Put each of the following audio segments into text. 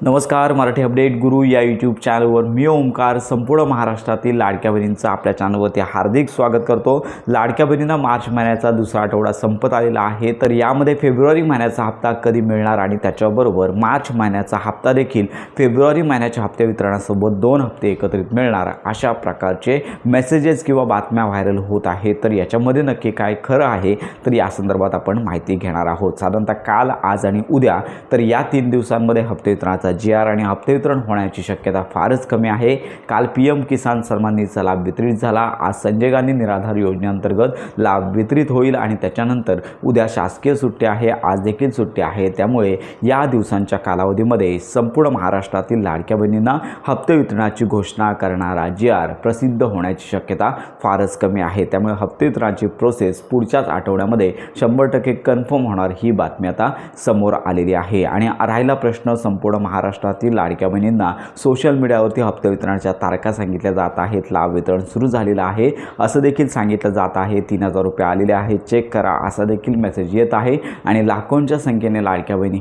नमस्कार, मराठी अपडेट गुरु या यूट्यूब चॅनलवर मी ओमकार संपूर्ण महाराष्ट्रातील लाडक्या बहिणींचं आपल्या चॅनलवरती हार्दिक स्वागत करतो। लाडक्या बहिणींना मार्च महिन्याचा दुसरा आठवडा संपत आलेला आहे, तर यामध्ये फेब्रुवारी महिन्याचा हप्ता कधी मिळणार आणि त्याच्याबरोबर मार्च महिन्याचा हप्ता देखील फेब्रुवारी महिन्याच्या हप्ते वितरणासोबत 2 हप्ते एकत्रित मिळणार अशा प्रकारचे मेसेजेस किंवा बातम्या व्हायरल होत आहेत। तर याच्यामध्ये नक्की काय खरं आहे, तर या संदर्भात आपण माहिती घेणार आहोत। साधारणतः काल, आज आणि उद्या तर या 3 दिवसांमध्ये हप्ते वितरणाचा GR आणि हप्ते वितरण होण्याची शक्यता फारच कमी आहे। काल PM किसान सन्मान निधीचा लाभ वितरित झाला। आज संजय गांधी निराधार योजनेअंतर्गत लाभ वितरित होईल आणि त्याच्यानंतर उद्या शासकीय सुट्टी आहे, आज देखील सुट्टी आहे। त्यामुळे या दिवसांच्या कालावधीमध्ये संपूर्ण महाराष्ट्रातील लाडक्या बहिणींना हप्ते वितरणाची घोषणा करणारा GR प्रसिद्ध होण्याची शक्यता फारच कमी आहे। त्यामुळे हप्ते वितरणाची प्रोसेस पुढच्याच आठवड्यामध्ये 100% कन्फर्म होणार ही बातमी आता समोर आलेली आहे। आणि राहिला प्रश्न संपूर्ण महाराष्ट्रातील लाडक्या बहिणींना सोशल मीडियावरती हप्ते वितरणाच्या तारखा सांगितल्या जात आहेत। लाभ वितरण सुरू झालेलं आहे असं देखील सांगितलं जात आहे। 3000 रुपये आलेले आहेत, चेक करा असा देखील मेसेज येत आहे आणि लाखोंच्या संख्येने लाडक्या बहिणी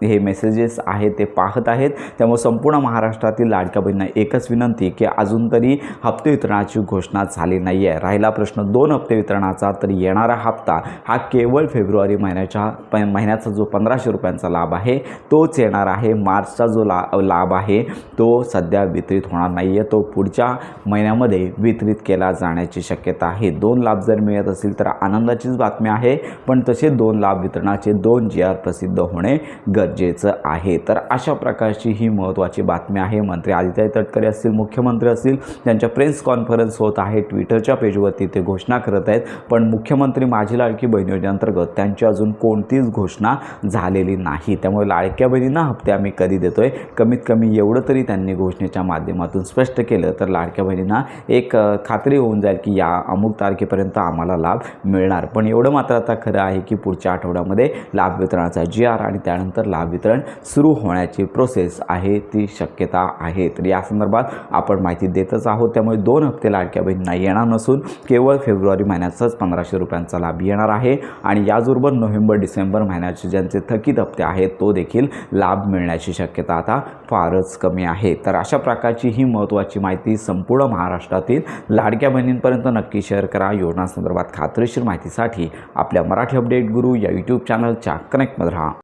हे मेसेजेस आहेत ते पाहत आहेत। त्यामुळे संपूर्ण महाराष्ट्रातील लाडक्या बहिणींना एकच विनंती की अजून तरी हप्ते वितरणाची घोषणा झाली नाही आहे। राहिला प्रश्न 2 हप्ते वितरणाचा, तर येणारा हप्ता हा केवळ फेब्रुवारी महिन्याचा जो 1500 रुपयांचा लाभ आहे तोच येणार आहे। मार्चचा जो लाभ आहे तो सध्या वितरित होणार नाही आहे, तो पुढच्या महिन्यामध्ये वितरित केला जाण्याची शक्यता आहे। 2 लाभ जर मिळत असतील तर आनंदाचीच बातमी आहे, पण तसे 2 लाभ वितरणाचे 2 GR प्रसिद्ध होणे गरजेचं आहे। तर अशा प्रकारची ही महत्त्वाची बातमी आहे। मंत्री आदित्य तटकरे असतील, मुख्यमंत्री असतील, त्यांच्या प्रेस कॉन्फरन्स होत आहे, ट्विटरच्या पेजवरती ते घोषणा करत आहेत, पण मुख्यमंत्री माझी लाडकी बहीण योजनेअंतर्गत त्यांची अजून कोणतीच घोषणा झालेली नाही। त्यामुळे लाडक्या बहिणींना हप्ते आम्ही कधी देतोय, कमीत कमी एवढं तरी त्यांनी घोषणेच्या माध्यमातून स्पष्ट केलं तर लाडक्या बहिणींना एक खात्री होऊन जाईल की या अमुक तारखेपर्यंत आम्हाला लाभ मिळणार। पण एवढं मात्र आता खरं आहे की पुढच्या आठवड्यामध्ये लाभ वितरणाचा GR आणि त्यानंतर लाभ वितरण सुरू होण्याची प्रोसेस आहे ती शक्यता आहे। तर या संदर्भात आपण माहिती देतच आहोत। त्यामुळे 2 हप्ते लाडक्या बहिणींना येणार नसून केवळ फेब्रुवारी महिन्याचाच 1500 रुपयांचा लाभ येणार आहे आणि याचबरोबर नोव्हेंबर डिसेंबर महिन्याचे ज्यांचे थकीत हप्ते आहेत तो देखील लाभ मिळण्याची शक्यता आता फारच कमी आहे। तर अशा प्रकारची ही महत्त्वाची माहिती संपूर्ण महाराष्ट्रातील लाडक्या बहिणींपर्यंत नक्की शेअर करा। योजनांसंदर्भात खात्रीशीर माहितीसाठी आपल्या मराठी अपडेट गुरु या यूट्यूब चॅनलच्या कनेक्टमध्ये राहा।